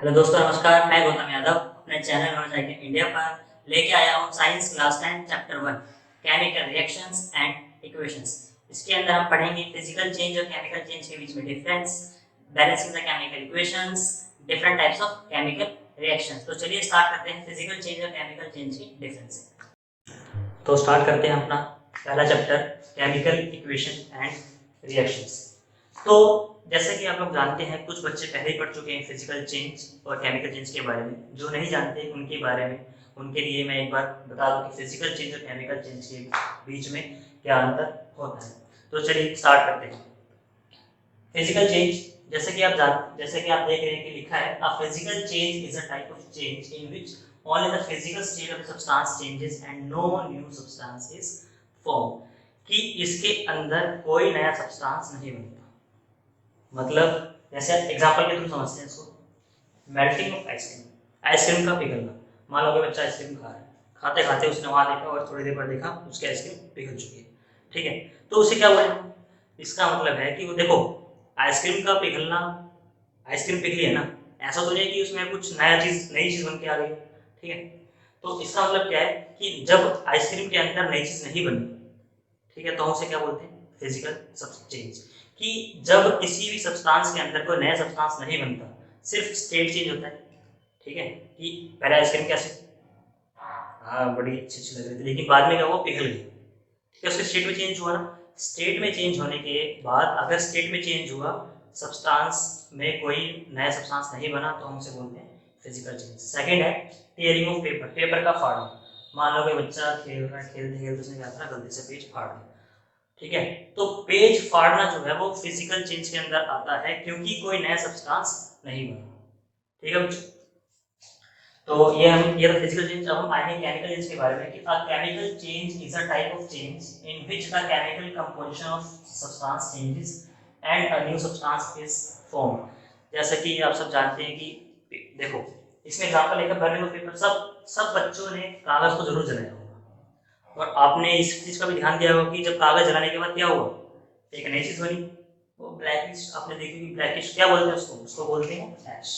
Hello दोस्तों, नमस्कार। मैं गौतम यादव अपने चैनल नॉलेज आईटी इंडिया पर लेके आया हूँ science class 10 chapter 1 chemical reactions and equations. इसके अंदर हम पढ़ेंगे फिजिकल चेंज और केमिकल चेंज के बीच में difference, balancing the chemical equations, different types of chemical reactions. तो चलिए स्टार्ट करते हैं फिजिकल चेंज और केमिकल चेंज की डिफरेंस। तो स्टार्ट करते हैं अपना पहला chapter chemical equation and reactions. तो जैसे कि आप लोग जानते हैं, कुछ बच्चे पहले ही पढ़ चुके हैं फिजिकल चेंज और केमिकल चेंज के बारे में। जो नहीं जानते उनके बारे में, उनके लिए मैं एक बार बता दूं कि फिजिकल चेंज और केमिकल चेंज के बीच में क्या अंतर होता है। तो चलिए स्टार्ट करते हैं। फिजिकल चेंज, जैसे कि आप देख रहे हैं कि लिखा है a physical change is a type of change in which only the physical state of substance changes and no new substance is form. कि इसके अंदर कोई नया सब्सटेंस नहीं बनता। मतलब जैसे एग्जांपल के थ्रू समझते हैं इसको। मेल्टिंग ऑफ आइसक्रीम, आइसक्रीम का पिघलना। मान लो कि बच्चा आइसक्रीम खा रहा है, खाते खाते उसने वहां देखा और थोड़ी देर बाद देखा उसकी आइसक्रीम पिघल चुकी है। ठीक है, तो उसे क्या बोलेंगे? इसका मतलब है कि वो देखो आइसक्रीम का पिघलना, आइसक्रीम पिघली है ना, ऐसा तो नहीं कि उसमें कुछ नई चीज बन के आ गई। ठीक है, तो इसका मतलब क्या है कि जब आइसक्रीम के अंदर नई चीज नहीं बनी, ठीक है, तो हम उसे क्या बोलते हैं? Physical change. कि जब किसी भी सब्सटेंस के अंदर कोई नया सब्सटेंस नहीं बनता, सिर्फ स्टेट चेंज होता है। ठीक है, कि पहले आइसक्रीम कैसे, हाँ बड़ी अच्छी अच्छी लग रही थी, लेकिन बाद में क्या हुआ? पिघल गई। ठीक है, उसके स्टेट में चेंज हुआ ना। स्टेट में चेंज होने के बाद अगर स्टेट में चेंज हुआ, सब्सटेंस में कोई नया सब्सटेंस नहीं बना, तो हम उसे बोलते हैं फिजिकल चेंज। सेकेंड है टेयरिंग ऑफ पेपर, पेपर का फाड़ना। मान लो कि बच्चा खेल रहा है, खेलते खेलते उसने क्या करा, गलती से पेज फाड़ दिया। ठीक है, तो पेज फाड़ना जो है वो फिजिकल चेंज के अंदर आता है, क्योंकि कोई नया सब्सटेंस नहीं बना। ठीक है बच्चों, तो ये तो फिजिकल चेंज। अब हम आएंगे केमिकल चेंज के बारे में कि a chemical change is a type of change in which the chemical composition of substance changes and a new substance is form. जैसे कि आप सब जानते हैं कि देखो इसमें एग्जांपल लेकर बर्निंग ऑफ पेपर, सब बच्चों ने कागज को जरूर जलाया होगा, और आपने इस चीज का भी ध्यान दिया होगा कि जब कागज जलाने के बाद क्या हुआ? एक नई चीज बनी, वो ब्लैकिश। आपने देखी कि ब्लैकिश क्या बोलते हैं उसको बोलते हैं ऐश।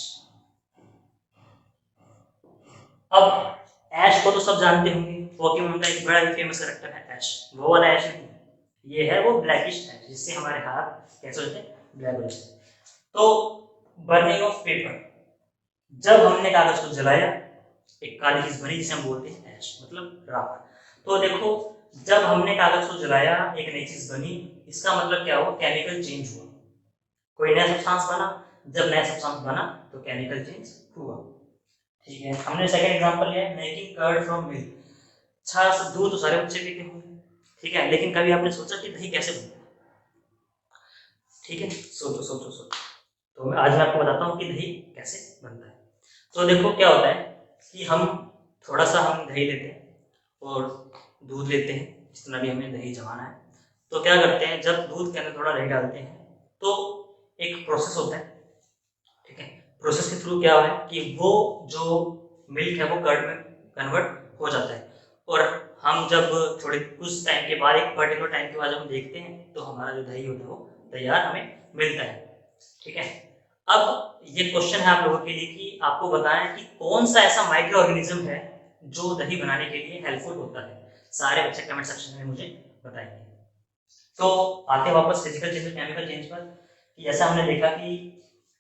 अब ऐश को तो सब जानते होंगे, पोकेमॉन का एक बड़ा ही फेमस कैरेक्टर है ऐश। वो वाला ऐश नहीं, ये है वो ब्लैकिश ऐश, जिससे हमारे हाथ कैसे होते हैं? ब्लैक हो जाते हैं। तो बर्निंग ऑफ पेपर, जब हमने कागज को जलाया एक काली चीज बनी जिसे हम बोलते हैं ऐश, मतलब राख। तो देखो जब हमने कागज को जलाया एक नई चीज बनी, इसका मतलब क्या हुआ? केमिकल चेंज हुआ, कोई नया सब्सटेंस बना। जब नया सब्सटेंस बना तो केमिकल चेंज हुआ। ठीक है, हमने सेकंड एग्जांपल लिया मेकिंग कर्ड फ्रॉम मिल्क। छाछ, दूध तो सारे बच्चे पीते होंगे, ठीक है, लेकिन कभी आपने सोचा कि दही कैसे बनता है? ठीक है, सोचो सोचो सोचो। तो आज मैं आपको बताता हूँ कि दही कैसे बनता है। तो देखो क्या होता है कि हम थोड़ा सा हम दही लेते हैं और दूध लेते हैं, जितना भी हमें दही जमाना है। तो क्या करते हैं, जब दूध के अंदर थोड़ा दही डालते हैं तो एक प्रोसेस होता है। ठीक है, प्रोसेस के थ्रू क्या है कि वो जो मिल्क है वो कर्ड में कन्वर्ट हो जाता है, और हम जब थोड़े कुछ टाइम के बाद, एक पर्टिकुलर टाइम के बाद जब हम देखते हैं, तो हमारा जो दही होता है वो तैयार हमें मिलता है। ठीक है, अब ये क्वेश्चन है आप लोगों के लिए कि आपको बताएं कि कौन सा ऐसा माइक्रो ऑर्गेनिज्म है जो दही बनाने के लिए हेल्पफुल होता है। सारे बच्चे कमेंट सेक्शन में मुझे बताएंगे। तो आते वापस फिजिकल चेंज और केमिकल चेंज पर, कि जैसा हमने देखा कि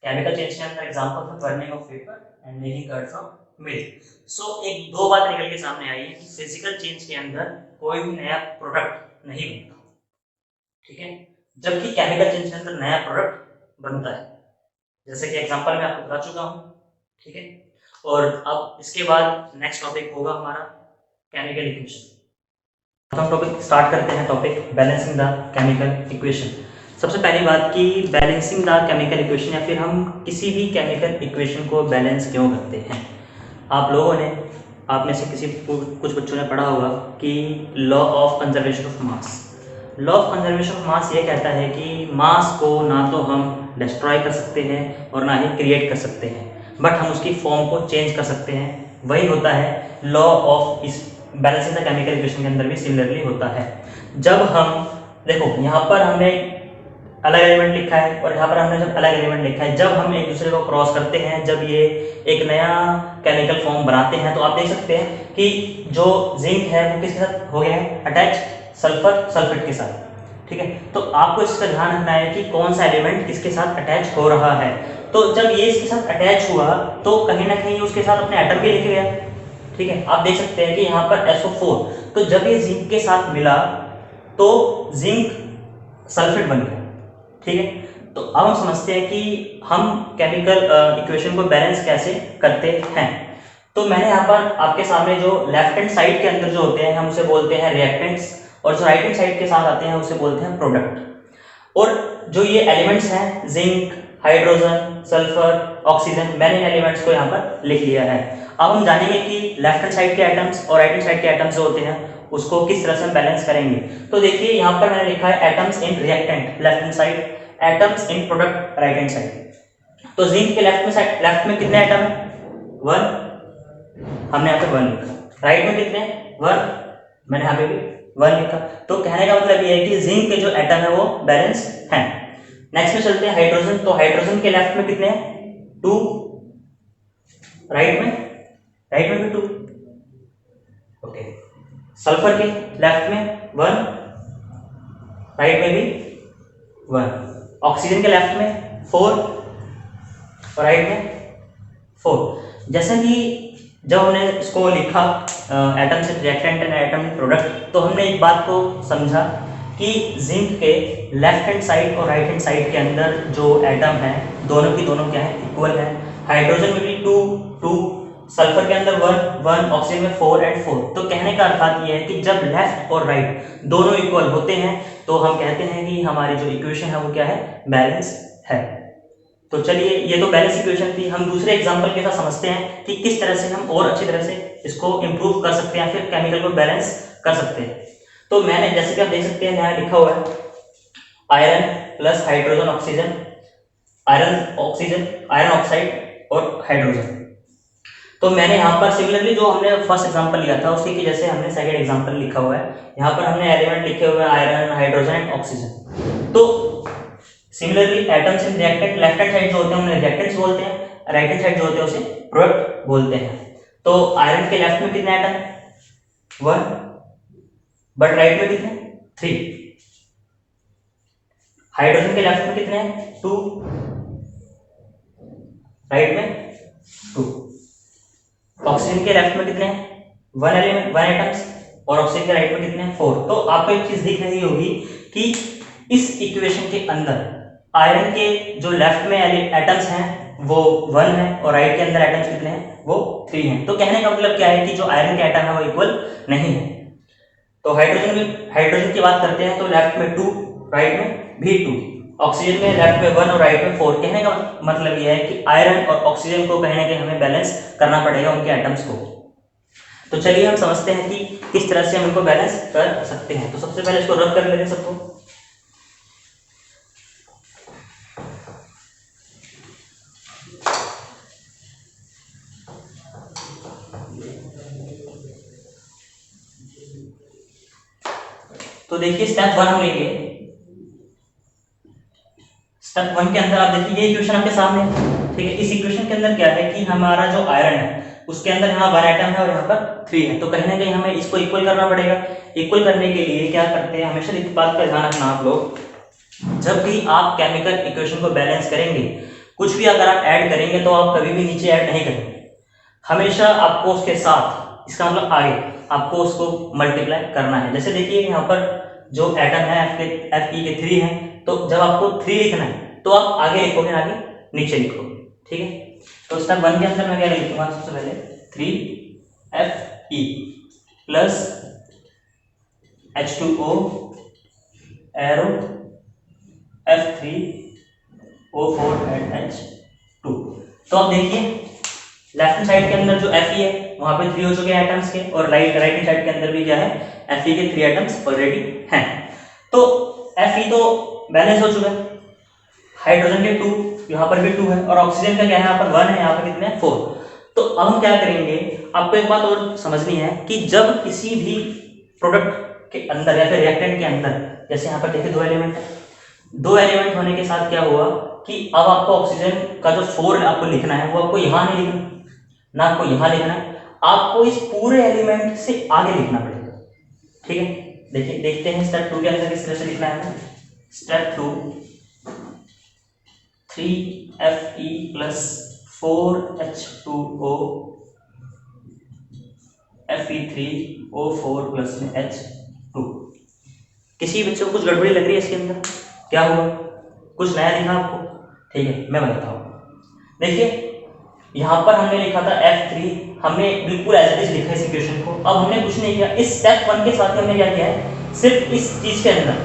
केमिकल चेंज के अंदर एग्जांपल था burning of paper and making curd from milk. So एक दो बात निकल के सामने आई है कि फिजिकल चेंज के अंदर कोई भी नया प्रोडक्ट नहीं बनता। ठीक है, जबकि केमिकल चेंज के अंदर नया प्रोडक्ट बनता है, जैसे कि एग्जांपल में आपको बता चुका हूं। ठीक है, और अब इसके बाद नेक्स्ट टॉपिक होगा हमारा केमिकल इक्वेशन। हम टॉपिक स्टार्ट करते हैं, topic balancing the chemical equation. सबसे पहली बात कि बैलेंसिंग द केमिकल इक्वेशन, या फिर हम किसी भी केमिकल इक्वेशन को बैलेंस क्यों करते हैं। आप लोगों ने, आप में से कुछ बच्चों ने पढ़ा होगा कि law of conservation of mass. Law of conservation of mass ये कहता है कि मास को ना तो हम डिस्ट्रॉय कर सकते हैं और ना ही क्रिएट कर सकते हैं, बट हम उसकी फॉर्म को चेंज कर सकते हैं। वही होता है लॉ ऑफ इस बैलेंसिंग द केमिकल इक्वेशन के अंदर भी सिमिलरली होता है। जब हम देखो यहाँ पर हमने अलग एलिमेंट लिखा है और यहाँ पर हमने जब अलग एलिमेंट लिखा है, जब हम एक दूसरे को क्रॉस करते हैं, जब ये एक नया केमिकल फॉर्म बनाते हैं, तो आप देख सकते हैं कि जो जिंक है वो किसके साथ हो गया है अटैच, सल्फर सल्फेट के साथ। ठीक है, तो आपको इसका ध्यान रखना है कि कौन सा एलिमेंट किसके साथ अटैच हो रहा है। तो जब ये इसके साथ अटैच हुआ तो कहीं ना कहीं उसके साथ अपने एटम भी लेके गया। ठीक है, आप देख सकते हैं कि यहाँ पर SO4, तो जब ये जिंक के साथ मिला तो जिंक सल्फेट बन गया। ठीक है, तो अब हम समझते हैं कि हम केमिकल इक्वेशन को बैलेंस कैसे करते हैं। तो मैंने यहाँ पर आपके सामने जो लेफ्ट हैंड साइड के अंदर जो होते हैं हम उसे बोलते हैं रिएक्टेंट्स, और जो राइट हैंड साइड के साथ आते हैं उसे बोलते हैं प्रोडक्ट। और जो ये एलिमेंट्स हैं जिंक, हाइड्रोजन, सल्फर, ऑक्सीजन, मैंने इन एलिमेंट्स को यहाँ पर लिख लिया है। अब हम जानेंगे कि लेफ्ट हैंड साइड के एटम्स और राइट हैंड साइड के एटम्स जो होते हैं उसको किस तरह से हम बैलेंस करेंगे। तो देखिए यहाँ पर मैंने लिखा है atoms in reactant left hand side, atoms in product right hand side. तो जिंक के लेफ्ट में कितने एटम है? 1, हमने यहाँ पे 1 लिखा। राइट में कितने? 1, मैंने यहाँ पे भी 1 लिखा। तो कहने का मतलब ये है कि जिंक के जो एटम है वो बैलेंस है। नेक्स्ट में चलते हैं हाइड्रोजन। तो हाइड्रोजन के लेफ्ट में कितने हैं? 2, राइट में भी 2। ओके, सल्फर के लेफ्ट में 1, राइट में भी 1। ऑक्सीजन के लेफ्ट में 4 और राइट में 4। जैसे कि जब हमने इसको लिखा एटम से रिएक्टेंट एंड एटम प्रोडक्ट, तो हमने एक बात को समझा कि जिंक के लेफ्ट हैंड साइड और राइट हैंड साइड के अंदर जो एटम है दोनों की दोनों क्या है? इक्वल है। हाइड्रोजन में भी 2, 2, सल्फर के अंदर 1, 1, ऑक्सीजन में 4 और 4। तो कहने का अर्थ ये है कि जब लेफ्ट और राइट दोनों इक्वल होते हैं तो हम कहते हैं कि हमारी जो इक्वेशन है वो क्या है? बैलेंस है। तो चलिए, ये तो बैलेंस इक्वेशन थी। हम दूसरे एग्जांपल के साथ समझते हैं कि किस तरह से हम और अच्छी तरह से इसको इंप्रूव कर सकते हैं, फिर केमिकल को बैलेंस कर सकते हैं। तो मैंने जैसे कि आप देख सकते हैं यहाँ लिखा हुआ है iron plus hydrogen oxygen, iron oxygen, iron oxide और हाइड्रोजन। तो मैंने यहाँ पर सिमिलरली जो हमने फर्स्ट एग्जांपल लिया था उसी की जैसे हमने सेकंड एग्जांपल लिखा हुआ है। यहाँ पर हमने एलिमेंट लिखे हुए हैं आयरन, हाइड्रोजन एंड ऑक्सीजन। तो similarly atoms in reactant left hand side जो होते हैं उन्हें रिएक्टेंट्स बोलते हैं, राइट हैंड साइड जो होते हैं उसे प्रोडक्ट बोलते हैं। तो आयरन के लेफ्ट में कितने एटम? 1, बट राइट में कितने? 3। हाइड्रोजन के लेफ्ट में कितने हैं? 2, राइट में 2। ऑक्सीजन के लेफ्ट में कितने हैं? 1 एलिमेंट, 1 एटम्स, और ऑक्सीजन के राइट में कितने हैं? 4। तो आपको एक चीज दिख रही होगी कि इस इक्वेशन के अंदर आयरन के जो लेफ्ट में एटम्स हैं वो 1 है और राइट के अंदर एटम्स कितने हैं? वो 3 हैं। तो कहने का मतलब क्या है कि जो आयरन के एटम है वो इक्वल नहीं है। तो हाइड्रोजन की बात करते हैं तो लेफ्ट में 2, राइट में भी 2। ऑक्सीजन में लेफ्ट में 1 और राइट में 4। कहने का मतलब यह है कि आयरन और ऑक्सीजन को कहीं ना कहीं हमें बैलेंस करना पड़ेगा उनके एटम्स को। तो चलिए हम समझते हैं कि किस तरह से हम इनको बैलेंस कर सकते हैं। तो सबसे पहले इसको रब कर लेते हैं सबको। तो देखिए स्टेप 1 हम लेंगे। स्टेप 1 के अंदर आप देखिए ये इक्वेशन आपके सामने है। ठीक है, इस इक्वेशन के अंदर क्या है कि हमारा जो आयरन है उसके अंदर यहाँ 1 एटम है और यहाँ पर 3 है। तो कहीं ना कहीं हमें इसको इक्वल करना पड़ेगा। इक्वल करने के लिए क्या करते हैं, हमेशा इस बात का ध्यान रखना आप लोग, जब भी आप केमिकल इक्वेशन को बैलेंस करेंगे, कुछ भी अगर आप ऐड करेंगे तो आप कभी भी नीचे ऐड नहीं करेंगे। हमेशा आपको उसके साथ, इसका मतलब आगे आपको उसको मल्टीप्लाई करना है। जैसे देखिए यहाँ पर जो एटम है Fe के 3 है, तो जब आपको 3 लिखना है तो आप आगे लिखोगे, आगे नीचे लिखोगे। ठीक है, तो स्टेप 1 के अंदर मैं क्या लिखूंगा? सबसे पहले 3Fe plus H2O arrow F3O4 and H2। तो आप देखिए लेफ्ट साइड के अंदर जो Fe है वहां पे 3 हो चुके हैं एटम्स के, और राइट हैंड साइड के अंदर भी क्या है? Fe के 3 एटम्स ऑलरेडी हैं। तो Fe तो बैलेंस हो चुका है। हाइड्रोजन के 2, यहाँ पर भी 2 है, और ऑक्सीजन का क्या है? यहाँ पर 1 है, यहाँ पर कितने हैं? 4। तो अब हम क्या करेंगे, आपको एक बात और समझनी है कि जब किसी भी प्रोडक्ट के अंदर या फिर रिएक्टेंट के अंदर, जैसे यहाँ पर देखिए 2 एलिमेंट है, दो एलिमेंट होने के साथ क्या हुआ कि अब आपको ऑक्सीजन का जो 4 आपको लिखना है वो आपको यहाँ नहीं लिखना, ना आपको यहाँ लिखना है, आपको इस पूरे एलिमेंट से आगे लिखना पड़ेगा। ठीक है, देखिए देखते हैं स्टेप 2 के अंदर किस तरह से लिखना है। Step 2 3Fe plus 4H2O Fe3O4 plus में H2। किसी बच्चे को कुछ गड़बड़ी लग रही है इसके अंदर? क्या हुआ? कुछ नया लिखा आपको? ठीक है, मैं बताता हूँ। देखिए यहाँ पर हमने लिखा था F3, हमने बिल्कुल एज इट इज लिखा है इस इक्वेशन को। अब हमने कुछ नहीं किया, इस स्टेप 1 के साथ हमने क्या किया है, सिर्फ इस चीज के अंदर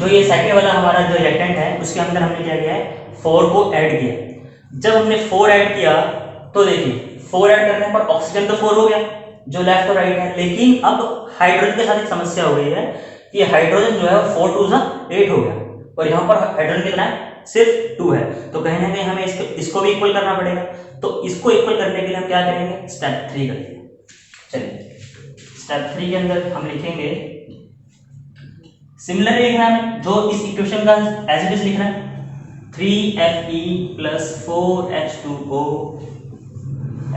जो ये सेकंड वाला हमारा जो रिएक्टेंट है उसके अंदर हमने क्या किया है, 4 को ऐड किया। जब हमने 4 ऐड किया तो देखिए 4 ऐड करने पर ऑक्सीजन तो 4 हो गया जो लेफ्ट और राइट है, लेकिन अब हाइड्रोजन के साथ एक समस्या हो गई है कि हाइड्रोजन जो है वो 4 2 8 हो गया और यहाँ पर हाइड्रोजन कितना है, सिर्फ 2 है। तो कहीं ना कहीं हमें इसको भी इक्वल करना पड़ेगा। तो इसको इक्वल करने के लिए हम क्या करेंगे, स्टेप 3 करेंगे। चलिए स्टेप 3 के अंदर हम लिखेंगे सिमिलर लिखना है जो इस इक्वेशन का एज इट इज लिखना है 3Fe plus 4H2O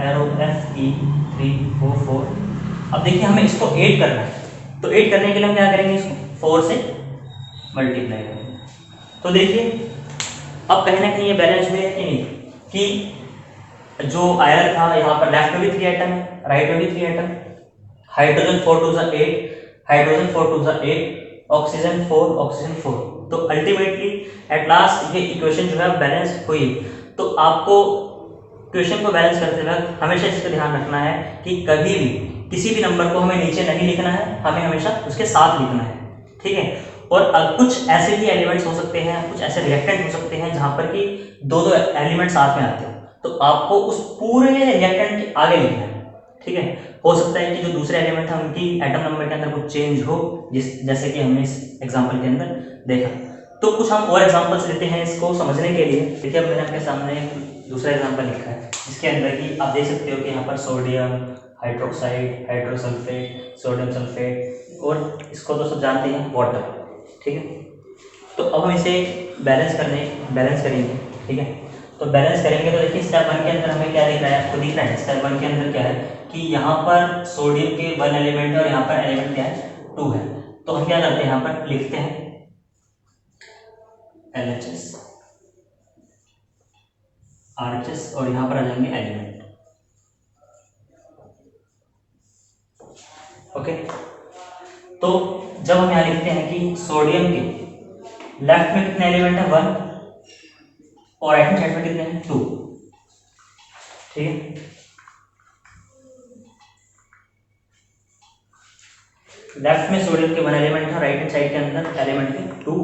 arrow Fe3O4। अब देखिए हमें इसको ऐड करना है, तो ऐड करने के लिए हम क्या करेंगे, इसको 4 से मल्टीप्लाई करेंगे। तो देखिए अब कहीं ना कहीं ये बैलेंस हुए कि नहीं, कि जो आयरन था यहाँ पर लेफ्ट में भी 3 एटम है, राइट में भी 3 atom, hydrogen 4 2 8, hydrogen 4 2 8, oxygen 4, oxygen 4। तो अल्टीमेटली एट लास्ट ये इक्वेशन जो है बैलेंस हुई। तो आपको इक्वेशन को बैलेंस करते वक्त हमेशा इसका ध्यान रखना है कि कभी भी किसी भी नंबर को हमें नीचे नहीं लिखना है, हमें हमेशा उसके साथ लिखना है। ठीक है, और कुछ ऐसे भी एलिमेंट्स हो सकते हैं, कुछ ऐसे रिएक्टेंट हो सकते हैं जहां पर कि दो दो एलिमेंट साथ में आते हो, तो आपको उस पूरे रिएक्टेंट के आगे लिखना है। ठीक है, हो सकता है कि जो दूसरे एलिमेंट है उनकी एटम नंबर के अंदर कुछ चेंज हो, जैसे कि हमने इस एग्जांपल के अंदर देखा। तो कुछ हम और एग्जांपल्स लेते हैं इसको समझने के लिए। देखिए अब मैंने आपके सामने दूसरा एग्जांपल लिखा है जिसके अंदर कि आप देख सकते हो कि यहाँ पर सोडियम हाइड्रोक्साइड, हाइड्रोसल्फेट, सोडियम सल्फेट और इसको तो सब जानते हैं वाटर। ठीक है, तो अब हम इसे बैलेंस करेंगे। ठीक है, तो बैलेंस करेंगे तो देखिए स्टेप 1 के अंदर हमें क्या दिख रहा है, आपको दिख रहा है स्टेप 1 के अंदर क्या है कि यहाँ पर सोडियम के 1 एलिमेंट है और यहाँ पर एलिमेंट क्या है, 2 है। तो हम क्या करते हैं, यहाँ पर लिखते हैं LHS RHS और यहाँ पर आ जाएंगे एलिमेंट। ओके, तो जब हम यहाँ लिखते हैं कि सोडियम के लेफ्ट में कितने एलिमेंट है, 1 और राइट हैंड साइड में कितने हैं, 2। ठीक है, लेफ्ट में सोडियम के 1 एलिमेंट है, राइट हैंड साइड के अंदर एलिमेंट के 2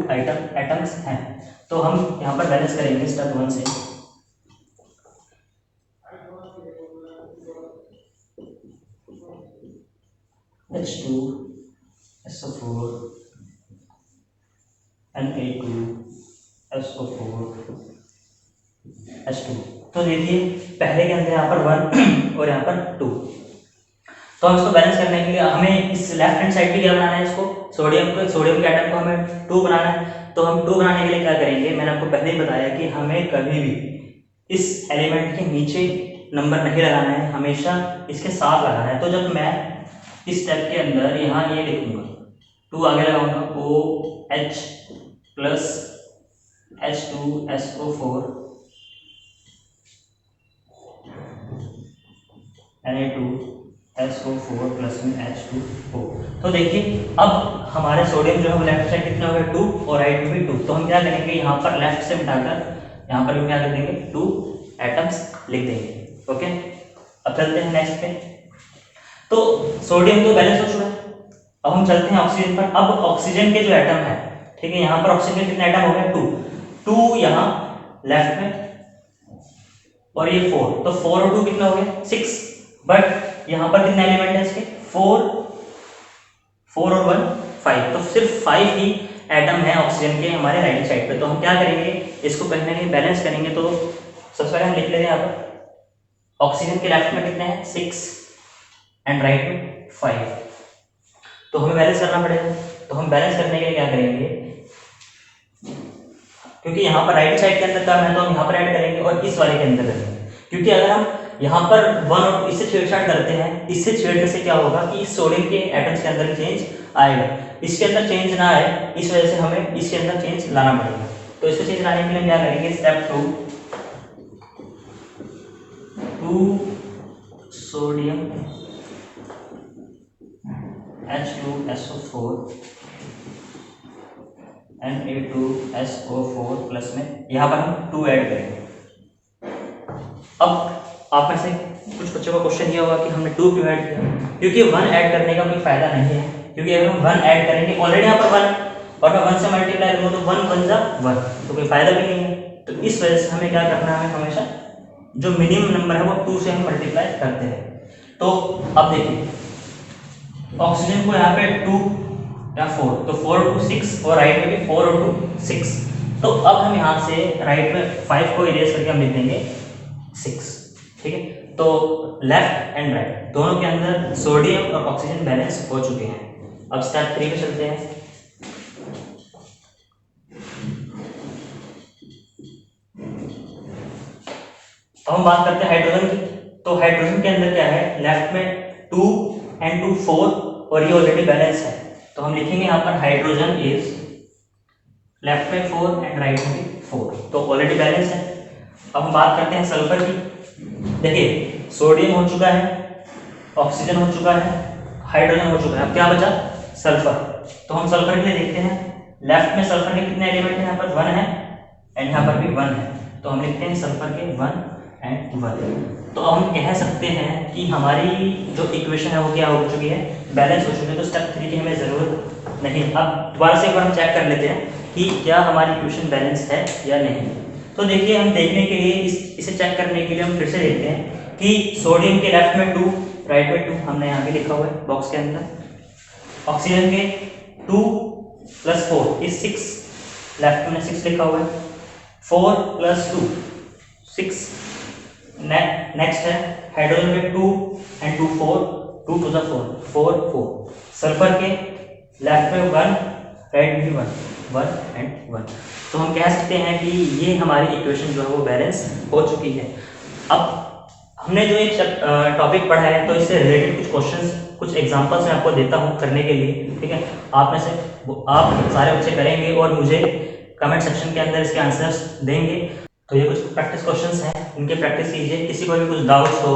एटम्स हैं। तो हम यहाँ पर बैलेंस करेंगे स्टेप 1 से। H2 SO4 Na2 SO4 H2। तो देखिए पहले के अंदर यहाँ पर 1 और यहाँ पर 2। तो हम इसको बैलेंस करने के लिए हमें इस लेफ्ट हैंड साइड पे क्या बनाना है, इसको सोडियम के एटम को हमें 2 बनाना है। तो हम 2 बनाने के लिए क्या करेंगे, मैंने आपको पहले ही बताया कि हमें कभी भी इस एलिमेंट के नीचे नंबर नहीं लगाना है, हमेशा इसके साथ लगाना है। तो जब मैं इस स्टेप के अंदर यहाँ ये लिखूंगा 2 आगे लगाऊंगा OH plus H2SO4 Na2SO4 plus में H2O। तो देखिए अब हमारे सोडियम जो है वो लेफ्ट साइड कितना हो गया, 2 और राइट में भी 2। तो हम क्या करेंगे, यहाँ पर लेफ्ट से मिटाकर यहाँ पर भी क्या कर देंगे, 2 एटम्स लिख देंगे। ओके, अब चलते हैं नेक्स्ट पे। तो सोडियम तो बैलेंस हो चुका है, अब हम चलते हैं ऑक्सीजन पर। अब ऑक्सीजन के जो एटम है, ठीक है, यहाँ पर ऑक्सीजन के कितने एटम हो गए, 2 यहाँ लेफ्ट में और ये 4, तो 4 और 2 कितना हो गया, 6। बट यहाँ पर कितने एलिमेंट है इसके, 4 और 1 5, तो सिर्फ 5 ही एटम है ऑक्सीजन के हमारे राइट साइड पे। तो हम क्या करेंगे, इसको कहीं ना कहीं बैलेंस करेंगे। तो सबसे पहले हम लिख लेते हैं यहाँ पर ऑक्सीजन के लेफ्ट में कितने हैं, 6 एंड राइट में 5। तो हमें बैलेंस करना पड़ेगा। तो हम बैलेंस करने के लिए क्या करेंगे, क्योंकि यहाँ पर राइट साइड के अंदर टर्म है तो हम यहाँ पर ऐड करेंगे और इस वाले के अंदर करेंगे, क्योंकि अगर हम यहाँ पर 1 और 2 इससे छेड़छाड़ करते हैं, इससे छेड़ने से क्या होगा कि इस सोडियम के एटम्स के अंदर चेंज आएगा, इसके अंदर चेंज ना आए, इस वजह से हमें इसके अंदर चेंज लाना पड़ेगा। तो इससे चेंज लाने के लिए क्या करेंगे, step 2 sodium H2SO4 Na2SO4 plus में यहाँ पर हम 2 ऐड करेंगे। अब आप में से कुछ बच्चों का क्वेश्चन ये होगा कि हमने 2 क्यों ऐड किया, क्योंकि 1 ऐड करने का कोई फायदा नहीं है, क्योंकि अगर हम 1 ऐड करेंगे ऑलरेडी यहाँ पर 1 और मैं 1 से मल्टीप्लाई करूँगा तो 1 बन जा 1, तो कोई फायदा भी नहीं है। तो इस वजह से हमें क्या करना है, हमेशा जो मिनिमम नंबर है वो 2 से हम मल्टीप्लाई करते हैं। तो अब देखिए ऑक्सीजन को यहाँ पे 2 या 4, तो 4 2 6 और राइट में भी 4 और 2 6। तो अब हम यहाँ से राइट में 5 को इरेज करके हम लिख देंगे 6, ठीक है। तो लेफ्ट एंड राइट दोनों के अंदर सोडियम और ऑक्सीजन बैलेंस हो चुके हैं। अब स्टेप 3 पे चलते हैं। तो हम बात करते हैं हाइड्रोजन की। तो हाइड्रोजन के अंदर क्या है, लेफ्ट में 2 and 2 4 और ये ऑलरेडी बैलेंस है, तो हम लिखेंगे यहाँ पर हाइड्रोजन इज लेफ्ट में 4 एंड राइट में भी 4, तो ऑलरेडी बैलेंस है। अब हम बात करते हैं सल्फर की। देखिए सोडियम हो चुका है, ऑक्सीजन हो चुका है, हाइड्रोजन हो चुका है, अब क्या बचा, सल्फर। तो हम सल्फर के लिए देखते हैं, लेफ्ट में सल्फर के कितने एलिमेंट हैं, यहाँ पर 1 है एंड यहाँ पर भी 1 है, तो हम लिखते हैं सल्फर के 1 एंड 1। तो हम कह सकते हैं कि हमारी जो इक्वेशन है वो क्या हो चुकी है, बैलेंस हो चुकी है। तो स्टेप 3 की हमें ज़रूरत नहीं। अब दोबारा से एक बार हम चेक कर लेते हैं कि क्या हमारी इक्वेशन बैलेंस है या नहीं। तो देखिए हम देखने के लिए इसे चेक करने के लिए हम फिर से देखते हैं कि सोडियम के लेफ्ट में 2 राइट में 2 हमने यहाँ पे लिखा हुआ है बॉक्स के अंदर, ऑक्सीजन के 2 + 4 इज 6, लेफ्ट में 6 लिखा हुआ है, 4 + 2 6। नेक्स्ट है हाइड्रोजन में 2 and 2 4, 2 to the 4 4। सल्फर के लेफ्ट में 1 राइट में भी 1 and 1। तो हम कह सकते हैं कि ये हमारी इक्वेशन जो है वो बैलेंस हो चुकी है। अब हमने जो एक टॉपिक पढ़ा है तो इससे रिलेटेड कुछ क्वेश्चंस, कुछ एग्जांपल्स मैं आपको देता हूँ करने के लिए, ठीक है। आप में से आप सारे बच्चे करेंगे और मुझे कमेंट सेक्शन के अंदर इसके आंसर्स देंगे। तो ये कुछ प्रैक्टिस क्वेश्चंस हैं, इनके प्रैक्टिस कीजिए। किसी को भी कुछ डाउट्स हो,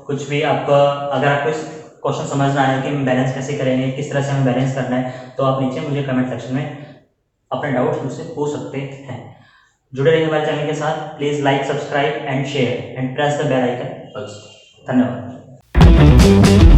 कुछ भी आपका, अगर आपको इस क्वेश्चन समझना है कि हम बैलेंस कैसे करेंगे, किस तरह से हमें बैलेंस करना है, तो आप नीचे मुझे कमेंट सेक्शन में अपने डाउट्स मुझसे पूछ सकते हैं। जुड़े रहिए हमारे चैनल के साथ। Please like, subscribe and share and press the bell icon also. धन्यवाद।